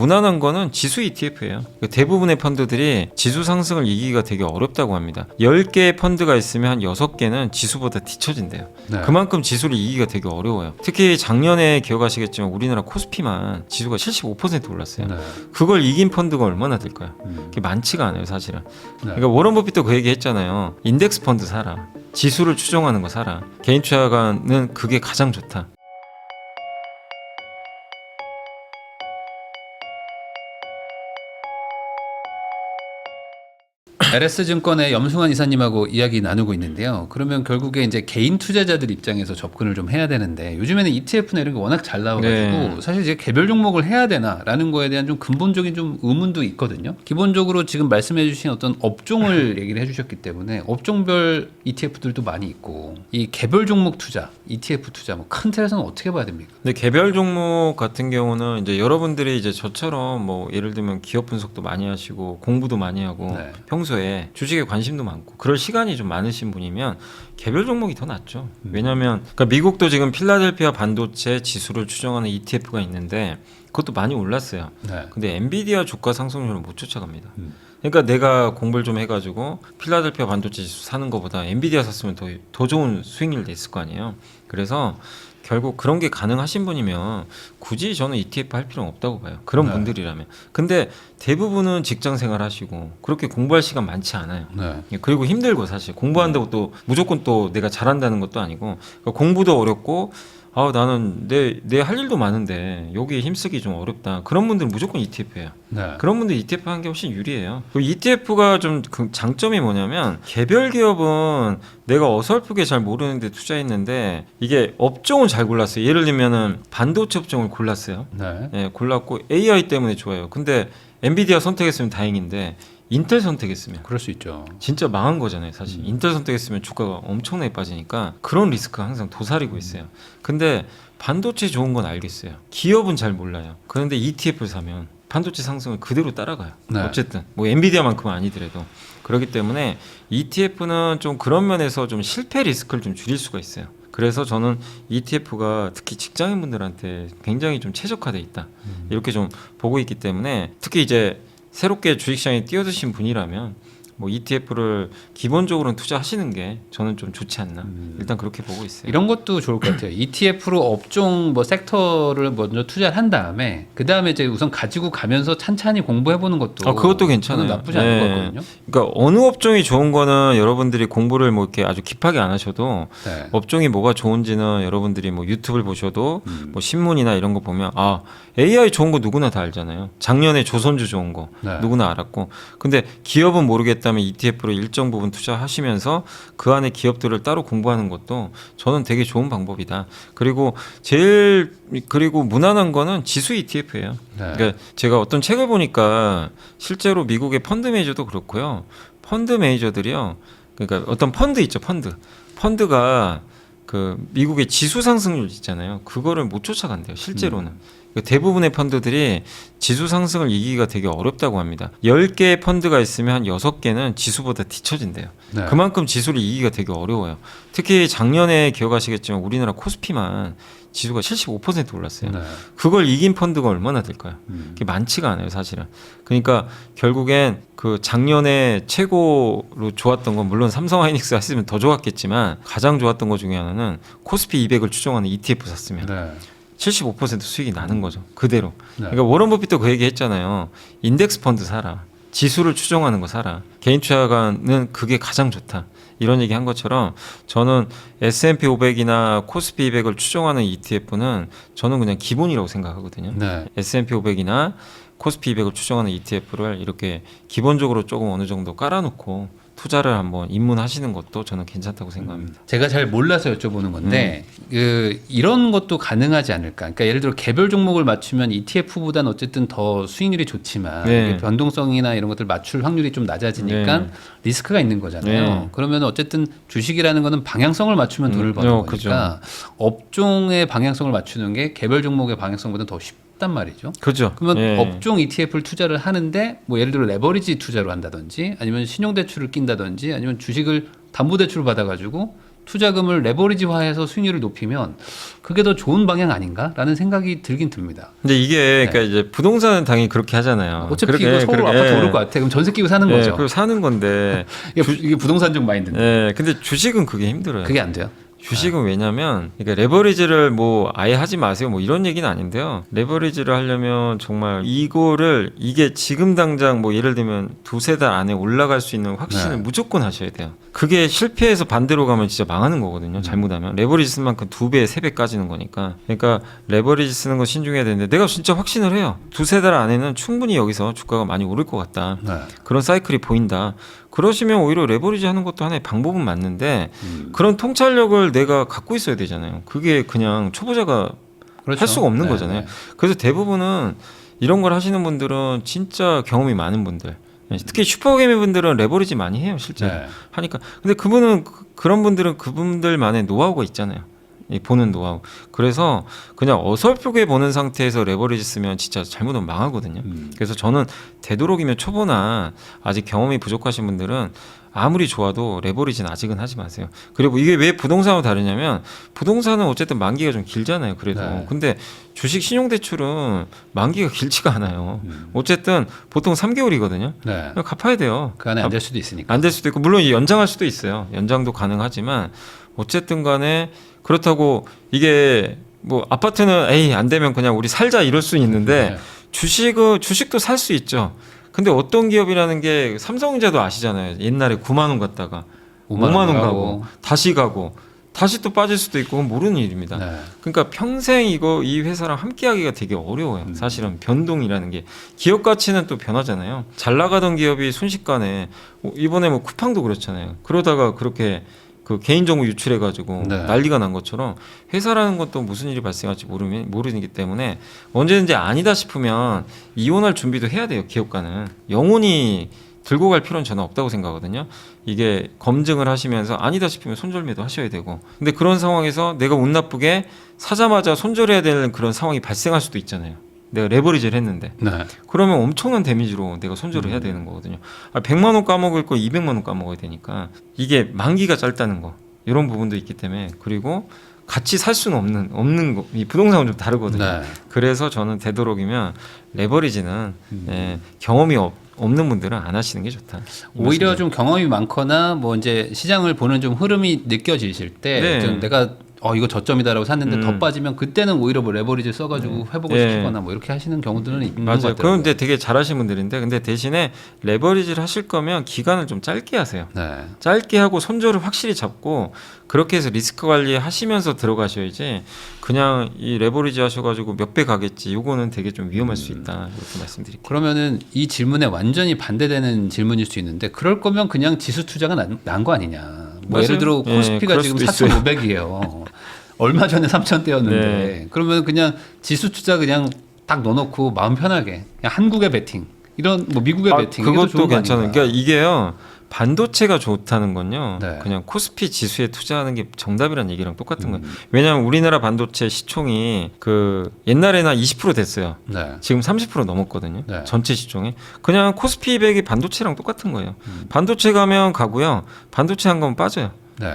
무난한 거는 지수 ETF예요. 대부분의 펀드들이 지수 상승을 이기기가 되게 어렵다고 합니다. 10개의 펀드가 있으면 한 6개는 지수보다 뒤처진대요. 네. 그만큼 지수를 이기기가 되게 어려워요. 특히 작년에 기억하시겠지만 우리나라 코스피만 지수가 75% 올랐어요. 네. 그걸 이긴 펀드가 얼마나 될까요? 그게 많지가 않아요, 사실은. 네. 그러니까 워런 버핏도 그 얘기 했잖아요. 인덱스 펀드 사라. 지수를 추종하는 거 사라. 개인 투자가는 그게 가장 좋다. LS증권의 염승환 이사님하고 이야기 나누고 있는데요. 그러면 결국에 이제 개인 투자자들 입장에서 접근을 좀 해야 되는데 요즘에는 ETF나 이런 게 워낙 잘 나와가지고 네. 사실 이제 개별 종목을 해야 되나라는 거에 대한 좀 근본적인 좀 의문도 있거든요. 기본적으로 지금 말씀해주신 어떤 업종을 얘기를 해주셨기 때문에 업종별 ETF들도 많이 있고 이 개별 종목 투자, ETF 투자 뭐 큰 틀에서는 어떻게 봐야 됩니까? 근데 개별 종목 같은 경우는 이제 여러분들이 이제 저처럼 뭐 예를 들면 기업 분석도 많이 하시고 공부도 많이 하고 네. 평소에 주식에 관심도 많고 그럴 시간이 좀 많으신 분이면 개별 종목이 더 낫죠. 왜냐하면 그러니까 미국도 지금 필라델피아 반도체 지수를 추정하는 ETF가 있는데 그것도 많이 올랐어요. 네. 근데 엔비디아 주가 상승률을 못 쫓아갑니다. 그러니까 내가 공부를 좀 해가지고 필라델피아 반도체 지수 사는 것보다 엔비디아 샀으면 더 좋은 수익률이 냈을 거 아니에요. 그래서 결국 그런 게 가능하신 분이면 굳이 저는 ETF 할 필요는 없다고 봐요. 그런 네. 분들이라면. 근데 대부분은 직장 생활 하시고 그렇게 공부할 시간 많지 않아요. 네. 그리고 힘들고 사실 공부한다고 또 무조건 또 내가 잘한다는 것도 아니고 그러니까 공부도 어렵고 나는 내 할 일도 많은데 여기에 힘쓰기 좀 어렵다. 그런 분들은 무조건 ETF예요. 네. 그런 분들 ETF 하는 게 훨씬 유리해요. ETF가 좀 그 장점이 뭐냐면 개별 기업은 내가 어설프게 잘 모르는데 투자했는데 이게 업종을 잘 골랐어요. 예를 들면은 반도체 업종을 골랐어요. 네. 예, 골랐고 AI 때문에 좋아요. 근데 엔비디아 선택했으면 다행인데 인텔 선택했으면 그럴 수 있죠. 진짜 망한 거잖아요, 사실. 인텔 선택했으면 주가가 엄청나게 빠지니까 그런 리스크가 항상 도사리고 있어요. 근데 반도체 좋은 건 알겠어요. 기업은 잘 몰라요. 그런데 ETF를 사면 반도체 상승을 그대로 따라가요. 네. 어쨌든 뭐 엔비디아만큼은 아니더라도 그렇기 때문에 ETF는 좀 그런 면에서 좀 실패 리스크를 좀 줄일 수가 있어요. 그래서 저는 ETF가 특히 직장인분들한테 굉장히 좀 최적화돼 있다. 이렇게 좀 보고 있기 때문에 특히 이제 새롭게 주식시장에 뛰어드신 분이라면 뭐 ETF를 기본적으로는 투자하시는 게 저는 좀 좋지 않나 일단 그렇게 보고 있어요. 이런 것도 좋을 것 같아요. ETF로 업종 뭐 섹터를 먼저 투자를 한 다음에 그 다음에 이제 우선 가지고 가면서 찬찬히 공부해보는 것도 그것도 괜찮아요. 저는 나쁘지 않을 것 같거든요. 그러니까 어느 업종이 좋은 거는 여러분들이 공부를 뭐 이렇게 아주 깊하게 안 하셔도 네. 업종이 뭐가 좋은지는 여러분들이 뭐 유튜브를 보셔도 뭐 신문이나 이런 거 보면 AI 좋은 거 누구나 다 알잖아요. 작년에 조선주 좋은 거 네. 누구나 알았고 근데 기업은 모르겠다면 ETF로 일정 부분 투자하시면서 그 안에 기업들을 따로 공부하는 것도 저는 되게 좋은 방법이다. 그리고 그리고 무난한 거는 지수 ETF예요. 네. 그러니까 제가 어떤 책을 보니까 실제로 미국의 펀드 매니저도 그렇고요. 펀드 매니저들이요. 그러니까 어떤 펀드 있죠, 펀드가 그 미국의 지수 상승률 있잖아요. 그거를 못 쫓아간대요, 실제로는. 대부분의 펀드들이 지수 상승을 이기기가 되게 어렵다고 합니다. 10개의 펀드가 있으면 한 6개는 지수보다 뒤처진대요. 네. 그만큼 지수를 이기기가 되게 어려워요. 특히 작년에 기억하시겠지만 우리나라 코스피만 지수가 75% 올랐어요. 네. 그걸 이긴 펀드가 얼마나 될까요? 그게 많지가 않아요, 사실은. 그러니까 결국엔 그 작년에 최고로 좋았던 건 물론 삼성 하이닉스 했으면 더 좋았겠지만 가장 좋았던 것 중에 하나는 코스피 200을 추정하는 ETF 샀으면 네. 75% 수익이 나는 거죠. 그대로. 네. 그러니까 워런 버핏도 그 얘기 했잖아요. 인덱스 펀드 사라. 지수를 추정하는 거 사라. 개인 투자가는 그게 가장 좋다. 이런 얘기 한 것처럼 저는 S&P 500이나 코스피 200을 추정하는 ETF는 저는 그냥 기본이라고 생각하거든요. 네. S&P 500이나 코스피 200을 추정하는 ETF를 이렇게 기본적으로 조금 어느 정도 깔아놓고 투자를 한번 입문하시는 것도 저는 괜찮다고 생각합니다. 제가 잘 몰라서 여쭤보는 건데 이런 것도 가능하지 않을까? 그러니까 예를 들어 개별 종목을 맞추면 ETF보다는 어쨌든 더 수익률이 좋지만 네. 이게 변동성이나 이런 것들 맞출 확률이 좀 낮아지니까 네. 리스크가 있는 거잖아요. 네. 그러면 어쨌든 주식이라는 거는 방향성을 맞추면 돈을 버는 거니까 그죠. 업종의 방향성을 맞추는 게 개별 종목의 방향성보다 더 쉽단 말이죠. 그죠. 그러면 업종 ETF를 투자를 하는데 뭐 예를 들어 레버리지 투자로 한다든지 아니면 신용대출을 낀다든지 아니면 주식을 담보대출을 받아가지고 투자금을 레버리지화해서 수익률을 높이면 그게 더 좋은 방향 아닌가라는 생각이 들긴 듭니다. 근데 이게 그러니까 이제 부동산은 당연히 그렇게 하잖아요. 어차피 그렇게, 이거 서울 아파트 오를 것 같아. 그럼 전세 끼고 사는 거죠. 그리고 사는 건데. 이게 부동산적 마인드인데. 근데 주식은 그게 힘들어요. 그게 안 돼요? 주식은 왜냐면 그러니까 레버리지를 뭐 아예 하지 마세요 뭐 이런 얘기는 아닌데요. 레버리지를 하려면 정말 이게 지금 당장 뭐 예를 들면 두세 달 안에 올라갈 수 있는 확신을 무조건 하셔야 돼요. 그게 실패해서 반대로 가면 진짜 망하는 거거든요. 잘못하면 레버리지 쓴 만큼 2배, 3배 까지는 거니까. 그러니까 레버리지 쓰는 거 신중해야 되는데 내가 진짜 확신을 해요. 두세 달 안에는 충분히 여기서 주가가 많이 오를 것 같다. 그런 사이클이 보인다. 그러시면 오히려 레버리지 하는 것도 하나의 방법은 맞는데 그런 통찰력을 내가 갖고 있어야 되잖아요. 그게 그냥 초보자가 그렇죠. 할 수가 없는 거잖아요. 그래서 대부분은 이런 걸 하시는 분들은 진짜 경험이 많은 분들, 특히 슈퍼개미 분들은 레버리지 많이 해요, 실제 하니까. 근데 그런 분들은 그분들만의 노하우가 있잖아요. 이 보는 노하우. 그래서 그냥 어설프게 보는 상태에서 레버리지 쓰면 진짜 잘못하면 망하거든요. 그래서 저는 되도록이면 초보나 아직 경험이 부족하신 분들은 아무리 좋아도 레버리지는 아직은 하지 마세요. 그리고 이게 왜 부동산하고 다르냐면 부동산은 어쨌든 만기가 좀 길잖아요. 그래도. 근데 주식 신용대출은 만기가 길지가 않아요. 어쨌든 보통 3개월이거든요. 갚아야 돼요. 그 안에 안 될 수도 있으니까. 안 될 수도 있고 물론 연장할 수도 있어요. 연장도 가능하지만 어쨌든 간에 그렇다고 이게 뭐 아파트는 안 되면 그냥 우리 살자 이럴 수 있는데 주식도 살 수 있죠. 근데 어떤 기업이라는 게 삼성전자도 아시잖아요. 옛날에 9만 원 갔다가 5만 원 가고 다시 또 빠질 수도 있고 그건 모르는 일입니다. 그러니까 평생 이 회사랑 함께하기가 되게 어려워요. 사실은 변동이라는 게 기업 가치는 또 변하잖아요. 잘 나가던 기업이 순식간에 이번에 뭐 쿠팡도 그렇잖아요. 그러다가 그렇게 그 개인정보 유출해가지고 난리가 난 것처럼 회사라는 것도 무슨 일이 발생할지 모르기 때문에 언제든지 아니다 싶으면 이혼할 준비도 해야 돼요. 기업가는 영원히 들고 갈 필요는 저는 없다고 생각하거든요. 이게 검증을 하시면서 아니다 싶으면 손절매도 하셔야 되고. 근데 그런 상황에서 내가 운 나쁘게 사자마자 손절해야 되는 그런 상황이 발생할 수도 있잖아요. 내가 레버리지를 했는데 그러면 엄청난 데미지로 내가 손절을 해야 되는 거거든요. 100만 원 까먹을 거 200만 원 까먹어야 되니까 이게 만기가 짧다는 거 이런 부분도 있기 때문에 그리고 같이 살 수는 없는 거. 이 부동산은 좀 다르거든요. 그래서 저는 되도록이면 레버리지는 경험이 없는 분들은 안 하시는 게 좋다. 오히려 좀 경험이 많거나 뭐 이제 시장을 보는 좀 흐름이 느껴지실 때 좀 내가 이거 저점이다라고 샀는데 더 빠지면 그때는 오히려 뭐 레버리지 써가지고 회복을 시키거나 뭐 이렇게 하시는 경우들은 있는 것 같아요. 그건 이제 되게 잘하시는 분들인데 근데 대신에 레버리지를 하실 거면 기간을 좀 짧게 하세요. 짧게 하고 손절을 확실히 잡고 그렇게 해서 리스크 관리 하시면서 들어가셔야지 그냥 이 레버리지 하셔가지고 몇 배 가겠지 이거는 되게 좀 위험할 수 있다 이렇게 말씀드릴게요. 그러면은 이 질문에 완전히 반대되는 질문일 수 있는데 그럴 거면 그냥 지수 투자가 난 거 아니냐. 뭐 예를 들어 코스피가 지금 4,500이에요. 얼마 전에 3,000대였는데 그러면 그냥 지수 투자 그냥 딱 넣어놓고 마음 편하게 그냥 한국의 베팅 이런 뭐 미국의 베팅 그것도 괜찮아요. 그러니까 이게요 반도체가 좋다는 건요 그냥 코스피 지수에 투자하는 게 정답이라는 얘기랑 똑같은 거예요. 왜냐하면 우리나라 반도체 시총이 그 옛날에는 20% 됐어요. 지금 30% 넘었거든요. 전체 시총이 그냥 코스피 200이 반도체랑 똑같은 거예요. 반도체 가면 가고요. 반도체 한 거면 빠져요.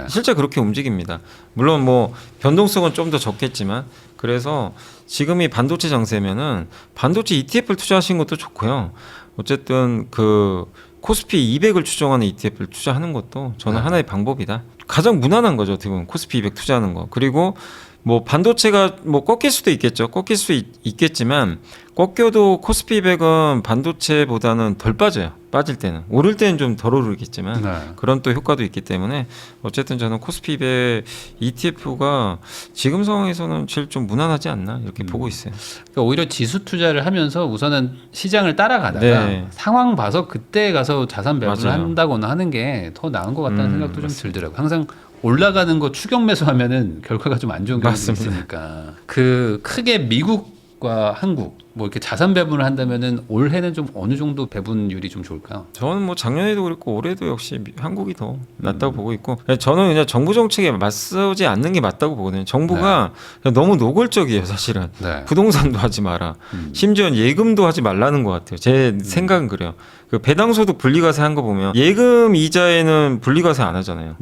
실제 그렇게 움직입니다. 물론 뭐 변동성은 좀 더 적겠지만 그래서 지금이 반도체 장세면은 반도체 ETF를 투자하신 것도 좋고요. 어쨌든 그 코스피 200을 추정하는 ETF를 투자하는 것도 저는 하나의 방법이다. 가장 무난한 거죠. 어떻게 보면 코스피 200 투자하는 거. 그리고 뭐 반도체가 뭐 꺾일 수도 있겠죠. 꺾일 수 있겠지만 꺾여도 코스피 200은 반도체보다는 덜 빠져요. 빠질 때는. 오를 때는 좀 덜 오르겠지만 그런 또 효과도 있기 때문에 어쨌든 저는 코스피 200 ETF가 지금 상황에서는 제일 좀 무난하지 않나 이렇게 보고 있어요. 그러니까 오히려 지수 투자를 하면서 우선은 시장을 따라가다가 상황 봐서 그때 가서 자산 배분을 한다거나 하는 게 더 나은 것 같다는 생각도 좀 들더라고요. 항상 올라가는 거 추격 매수하면은 결과가 좀 안 좋은 경우도 있으니까 그 크게 미국과 한국 뭐 이렇게 자산 배분을 한다면은 올해는 좀 어느 정도 배분율이 좀 좋을까요? 저는 뭐 작년에도 그랬고 올해도 역시 한국이 더 낫다고 보고 있고 저는 그냥 정부 정책에 맞서지 않는 게 맞다고 보거든요. 정부가 그냥 너무 노골적이에요, 사실은. 부동산도 하지 마라. 심지어 예금도 하지 말라는 것 같아요. 제 생각은 그래요. 그 배당소득 분리과세 한 거 보면 예금 이자에는 분리과세 안 하잖아요.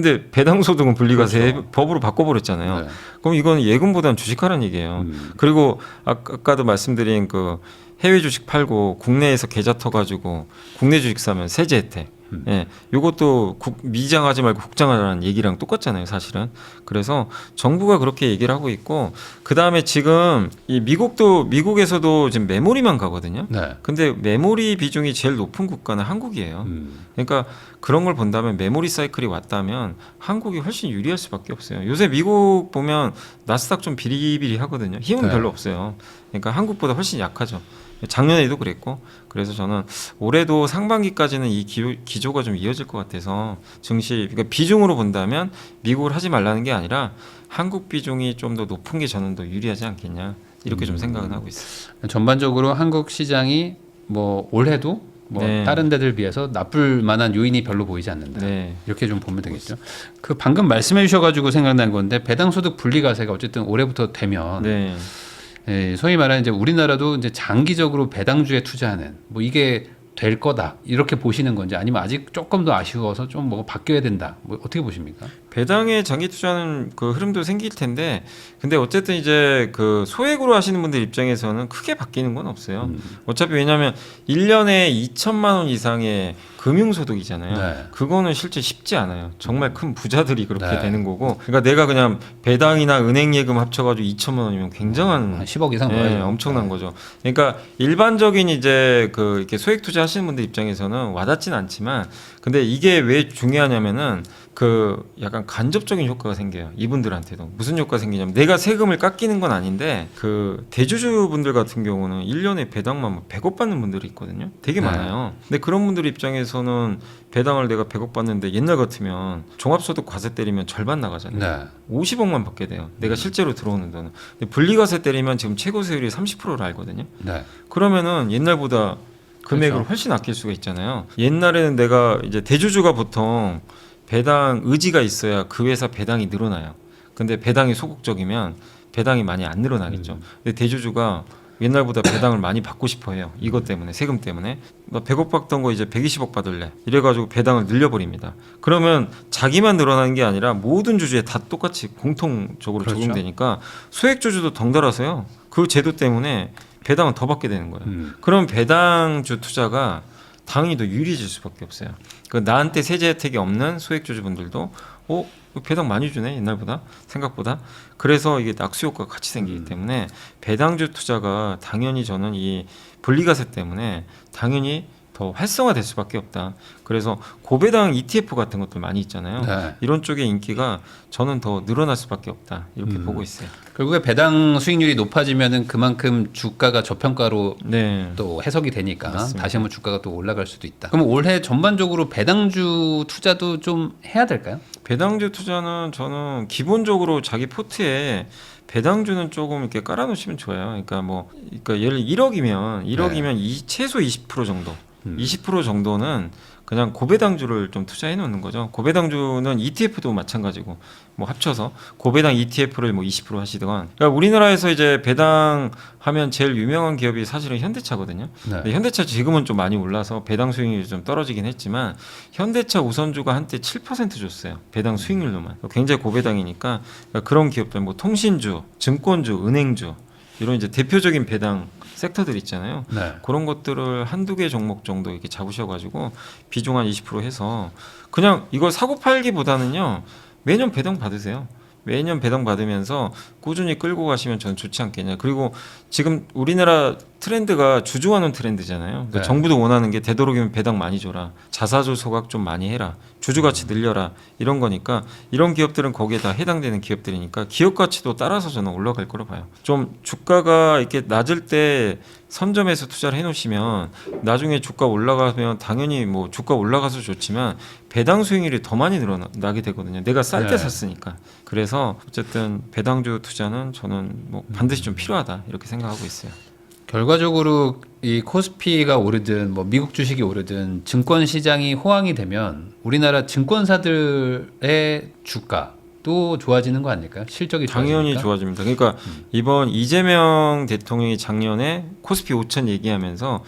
근데 배당 소득은 분리과세 그렇죠. 법으로 바꿔버렸잖아요. 네. 그럼 이건 예금보다는 주식하라는 얘기예요. 그리고 아까도 말씀드린 그 해외 주식 팔고 국내에서 계좌 터가지고 국내 주식 사면 세제 혜택. 예, 요것도 미장하지 말고 국장하라는 얘기랑 똑같잖아요, 사실은. 그래서 정부가 그렇게 얘기를 하고 있고, 그 다음에 지금 이 미국에서도 지금 메모리만 가거든요. 네. 근데 메모리 비중이 제일 높은 국가는 한국이에요. 그러니까 그런 걸 본다면 메모리 사이클이 왔다면 한국이 훨씬 유리할 수밖에 없어요. 요새 미국 보면 나스닥 좀 비리비리 하거든요. 힘은 네. 별로 없어요. 그러니까 한국보다 훨씬 약하죠. 작년에도 그랬고, 그래서 저는 올해도 상반기까지는 이 기조가 좀 이어질 것 같아서 증시, 그러니까 비중으로 본다면 미국을 하지 말라는 게 아니라 한국 비중이 좀 더 높은 게 저는 더 유리하지 않겠냐, 이렇게 좀 생각은 하고 있어요. 전반적으로 한국 시장이 뭐 올해도 뭐 네. 다른 데들 비해서 나쁠 만한 요인이 별로 보이지 않는다. 네. 이렇게 좀 보면 되겠죠. 그 방금 말씀해 주셔가지고 생각난 건데 배당소득 분리과세가 어쨌든 올해부터 되면 네. 예, 소위 말하는 이제 우리나라도 이제 장기적으로 배당주에 투자하는 뭐 이게 될 거다 이렇게 보시는 건지 아니면 아직 조금 더 아쉬워서 좀 뭐가 바뀌어야 된다 뭐 어떻게 보십니까? 배당에 장기 투자하는 그 흐름도 생길 텐데, 근데 어쨌든 이제 그 소액으로 하시는 분들 입장에서는 크게 바뀌는 건 없어요. 어차피 왜냐하면 1년에 2천만 원 이상의 금융소득이잖아요. 네. 그거는 실제 쉽지 않아요. 정말 큰 부자들이 그렇게 네. 되는 거고, 그러니까 내가 그냥 배당이나 은행 예금 합쳐가지고 2천만 원이면 굉장한 한 10억 이상 예, 나와요. 엄청난 거죠. 그러니까 일반적인 이제 그 이렇게 소액 투자 하시는 분들 입장에서는 와닿진 않지만, 근데 이게 왜 중요하냐면은 그 약간 간접적인 효과가 생겨요. 이분들한테도. 무슨 효과가 생기냐면, 내가 세금을 깎이는 건 아닌데 그 대주주 분들 같은 경우는 1년에 배당만 뭐 100억 받는 분들이 있거든요. 되게 네. 많아요. 근데 그런 분들 입장에서는 배당을 내가 100억 받는데 옛날 같으면 종합소득 과세 때리면 절반 나가잖아요. 네. 50억만 받게 돼요. 내가 실제로 들어오는 돈은. 근데 분리과세 때리면 지금 최고 세율이 30%를 알거든요. 네. 그러면은 옛날보다 금액을 그렇죠. 훨씬 아낄 수가 있잖아요. 옛날에는 내가 이제 대주주가 보통 배당 의지가 있어야 그 회사 배당이 늘어나요. 근데 배당이 소극적이면 배당이 많이 안 늘어나겠죠. 근데 대주주가 옛날보다 배당을 많이 받고 싶어 해요. 이것 때문에, 세금 때문에. 나 100억 받던 거 이제 120억 받을래. 이래가지고 배당을 늘려버립니다. 그러면 자기만 늘어나는 게 아니라 모든 주주에 다 똑같이 공통적으로 그렇죠. 적용되니까 소액주주도 덩달아서요. 그 제도 때문에 배당은 더 받게 되는 거예요. 그럼 배당주 투자가 당연히 더 유리해질 수밖에 없어요. 그 나한테 세제 혜택이 없는 소액주주분들도 배당 많이 주네 옛날보다 생각보다. 그래서 이게 낙수 효과가 같이 생기기 때문에 배당주 투자가 당연히 저는 이 분리과세 때문에 당연히 더 활성화될 수밖에 없다. 그래서 고배당 ETF 같은 것도 많이 있잖아요. 네. 이런 쪽의 인기가 저는 더 늘어날 수밖에 없다. 이렇게 보고 있어요. 결국에 배당 수익률이 높아지면은 그만큼 주가가 저평가로 네. 또 해석이 되니까 맞습니다. 다시 한번 주가가 또 올라갈 수도 있다. 그럼 올해 전반적으로 배당주 투자도 좀 해야 될까요? 배당주 투자는 저는 기본적으로 자기 포트에 배당주는 조금 이렇게 깔아놓으시면 좋아요. 그러니까 예를 1억이면 최소 20% 정도. 20% 정도는 그냥 고배당주를 좀 투자해 놓는 거죠. 고배당주는 ETF도 마찬가지고 뭐 합쳐서 고배당 ETF를 뭐 20% 하시던. 그러니까 우리나라에서 이제 배당하면 제일 유명한 기업이 사실은 현대차거든요. 네. 근데 현대차 지금은 좀 많이 올라서 배당 수익률이 좀 떨어지긴 했지만 현대차 우선주가 한때 7% 줬어요. 배당 수익률로만. 굉장히 고배당이니까 그러니까 그런 기업들 뭐 통신주, 증권주, 은행주 이런 이제 대표적인 배당 섹터들 있잖아요. 네. 그런 것들을 한두 개 종목 정도 이렇게 잡으셔가지고 비중 한 20% 해서 그냥 이걸 사고 팔기보다는요 매년 배당 받으세요. 매년 배당 받으면서 꾸준히 끌고 가시면 저는 좋지 않겠냐. 그리고 지금 우리나라 트렌드가 주주환원 트렌드잖아요. 그러니까 네. 정부도 원하는 게 되도록이면 배당 많이 줘라. 자사주 소각 좀 많이 해라. 주주 가치 늘려라. 이런 거니까 이런 기업들은 거기에 다 해당되는 기업들이니까 기업 가치도 따라서 저는 올라갈 거로 봐요. 좀 주가가 이렇게 낮을 때 선점해서 투자를 해놓으시면 나중에 주가 올라가면 당연히 뭐 주가 올라가서 좋지만 배당 수익률이 더 많이 늘어나게 되거든요. 내가 쌀 때 네. 샀으니까. 그래서 어쨌든 배당주 투자는 저는 뭐 반드시 좀 필요하다 이렇게 생각하고 있어요. 결과적으로 이 코스피가 오르든 뭐 미국 주식이 오르든 증권 시장이 호황이 되면 우리나라 증권사들의 주가 또 좋아지는 거 아닐까요? 실적이 당연히 좋아지니까? 좋아집니다. 그러니까 이번 이재명 대통령이 작년에 코스피 5천 얘기하면서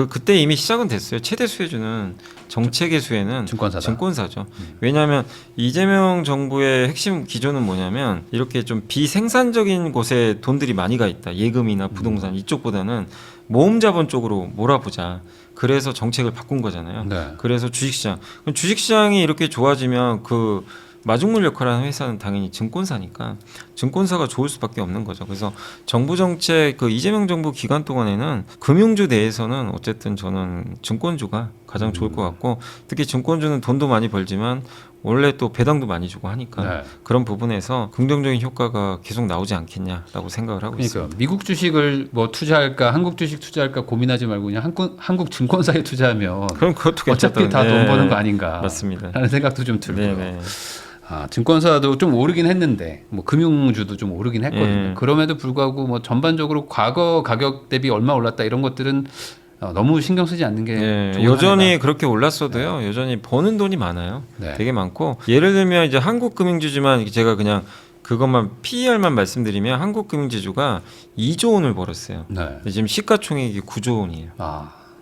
그때 이미 시작은 됐어요. 최대 수혜주는 정책의 수혜는 증권사다. 증권사죠. 왜냐하면 이재명 정부의 핵심 기조는 뭐냐면 이렇게 좀 비생산적인 곳에 돈들이 많이 가 있다. 예금이나 부동산 이쪽보다는 모험 자본 쪽으로 몰아보자. 그래서 정책을 바꾼 거잖아요. 네. 그래서 주식시장. 그럼 주식시장이 이렇게 좋아지면 그 마중물 역할을 하는 회사는 당연히 증권사니까 증권사가 좋을 수밖에 없는 거죠. 그래서 정부 정책 그 이재명 정부 기간 동안에는 금융주 내에서는 어쨌든 저는 증권주가 가장 좋을 것 같고 특히 증권주는 돈도 많이 벌지만 원래 또 배당도 많이 주고 하니까 네. 그런 부분에서 긍정적인 효과가 계속 나오지 않겠냐라고 생각을 하고 있습니다. 그러니까 미국 주식을 뭐 투자할까, 한국 주식 투자할까 고민하지 말고 그냥 한국 증권사에 투자하면 그럼 그것도 어차피 괜찮다. 다 돈 네. 버는 거 아닌가? 맞습니다. 라는 생각도 좀 들고요. 네네. 증권사도 좀 오르긴 했는데 뭐 금융주도 좀 오르긴 했거든요. 그럼에도 불구하고 뭐 전반적으로 과거 가격 대비 얼마 올랐다 이런 것들은 너무 신경 쓰지 않는 게 네, 좋은 여전히 한 해다. 그렇게 올랐어도요. 여전히 버는 돈이 많아요. 네. 되게 많고 예를 들면 이제 한국금융지주만 제가 그냥 그것만 PER만 말씀드리면 한국금융지주가 2조 원을 벌었어요. 네. 지금 시가총액이 9조 원이에요.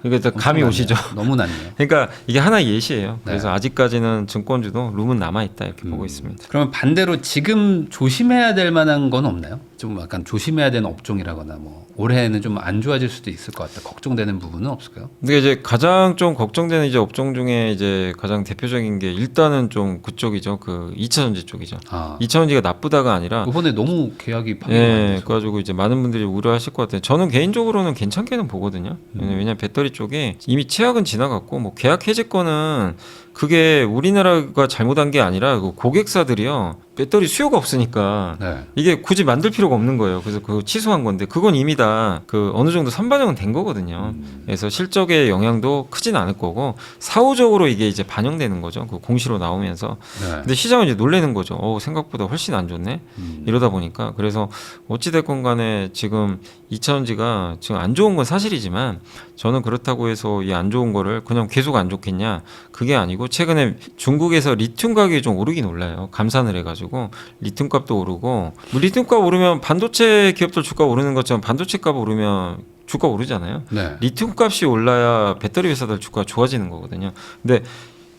그러니까 감이 엄청나네요. 오시죠. 너무 낮네요. 그러니까 이게 하나의 예시예요. 그래서 네. 아직까지는 증권주도 룸은 남아 있다 이렇게 보고 있습니다. 그러면 반대로 지금 조심해야 될 만한 건 없나요? 좀 약간 조심해야 되는 업종이라거나 뭐 올해는 좀 안 좋아질 수도 있을 것 같다. 걱정되는 부분은 없을까요? 근데 이제 가장 좀 걱정되는 이제 업종 중에 이제 가장 대표적인 게 일단은 좀 그쪽이죠. 그 2차전지 쪽이죠. 2차전지가 나쁘다가 아니라 이번에 너무 계약이 파기가 많이 예, 돼서. 그래가지고 이제 많은 분들이 우려하실 것 같아요. 저는 개인적으로는 괜찮게는 보거든요. 왜냐면 배터리 쪽에 이미 최악은 지나갔고 뭐 계약 해지권은 그게 우리나라가 잘못한 게 아니라 그 고객사들이요 배터리 수요가 없으니까 네. 이게 굳이 만들 필요가 없는 거예요. 그래서 그거 취소한 건데 그건 이미 다 그 어느 정도 선반영은 된 거거든요. 그래서 실적의 영향도 크진 않을 거고 사후적으로 이게 이제 반영되는 거죠. 그 공시로 나오면서. 네. 근데 시장은 이제 놀라는 거죠. 생각보다 훨씬 안 좋네. 이러다 보니까 그래서 어찌 됐건 간에 지금 2차전지가 지금 안 좋은 건 사실이지만 저는 그렇다고 해서 이 안 좋은 거를 그냥 계속 안 좋겠냐 그게 아니고 최근에 중국에서 리튬 가격이 좀 오르긴 올라요. 감산을 해가지고 리튬 값도 오르고 뭐 리튬 값 오르면 반도체 기업들 주가 오르는 것처럼 반도체 값 오르면 주가 오르잖아요. 네. 리튬 값이 올라야 배터리 회사들 주가가 좋아지는 거거든요. 근데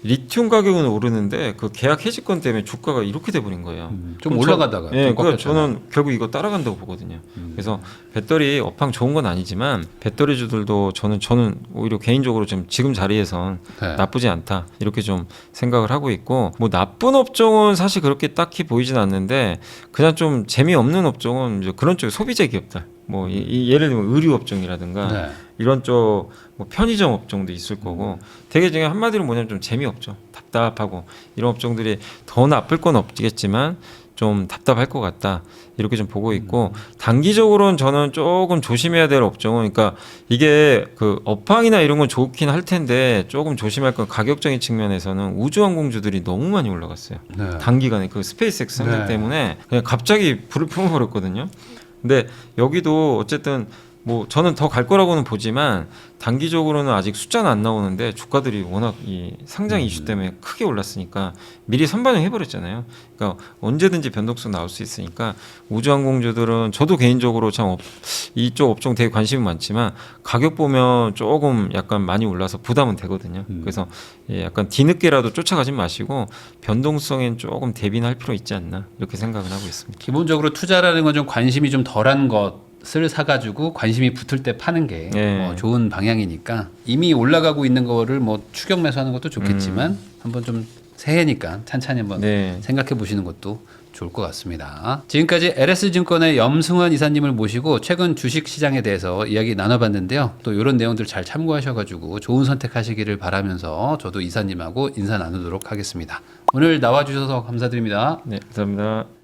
리튬 가격은 오르는데 그 계약 해지권 때문에 주가가 이렇게 돼버린 거예요. 좀 그럼 올라가다가 예, 좀 그 꺾였잖아요. 저는 결국 이거 따라간다고 보거든요. 그래서 배터리 업황 좋은 건 아니지만 배터리주들도 저는 오히려 개인적으로 지금 자리에선 네. 나쁘지 않다 이렇게 좀 생각을 하고 있고 뭐 나쁜 업종은 사실 그렇게 딱히 보이진 않는데 그냥 좀 재미없는 업종은 이제 그런 쪽 소비재 기업들 뭐 예를 들면 의류 업종이라든가 네. 이런 쪽 뭐 편의점 업종도 있을 거고 되게 중에 한마디로 뭐냐면 좀 재미없죠. 답답하고 이런 업종들이 더 나쁠 건 없겠지만 좀 답답할 것 같다 이렇게 좀 보고 있고 단기적으로는 저는 조금 조심해야 될 업종은 그러니까 이게 그 업황이나 이런 건 좋긴 할 텐데 조금 조심할 건 가격적인 측면에서는 우주항공주들이 너무 많이 올라갔어요. 네. 단기간에 그 스페이스X 상장 네. 때문에 그냥 갑자기 불을 뿜어버렸거든요. 근데 여기도 어쨌든 뭐 저는 더 갈 거라고는 보지만 단기적으로는 아직 숫자는 안 나오는데 주가들이 워낙 이 상장 이슈 때문에 크게 올랐으니까 미리 선반영 해버렸잖아요. 그러니까 언제든지 변동성 나올 수 있으니까 우주항공주들은 저도 개인적으로 참 이쪽 업종 되게 관심이 많지만 가격 보면 조금 약간 많이 올라서 부담은 되거든요. 그래서 약간 뒤늦게라도 쫓아가지 마시고 변동성엔 조금 대비할 필요 있지 않나 이렇게 생각을 하고 있습니다. 기본적으로 투자라는 건 좀 관심이 좀 덜한 것을 사가지고 관심이 붙을 때 파는 게 좋은 방향이니까 이미 올라가고 있는 거를 뭐 추격 매수하는 것도 좋겠지만 한번 좀 새해니까 찬찬히 한번 생각해 보시는 것도 좋을 것 같습니다. 지금까지 LS증권의 염승환 이사님을 모시고 최근 주식 시장에 대해서 이야기 나눠봤는데요. 또 이런 내용들 잘 참고하셔가지고 좋은 선택하시기를 바라면서 저도 이사님하고 인사 나누도록 하겠습니다. 오늘 나와주셔서 감사드립니다. 네, 감사합니다.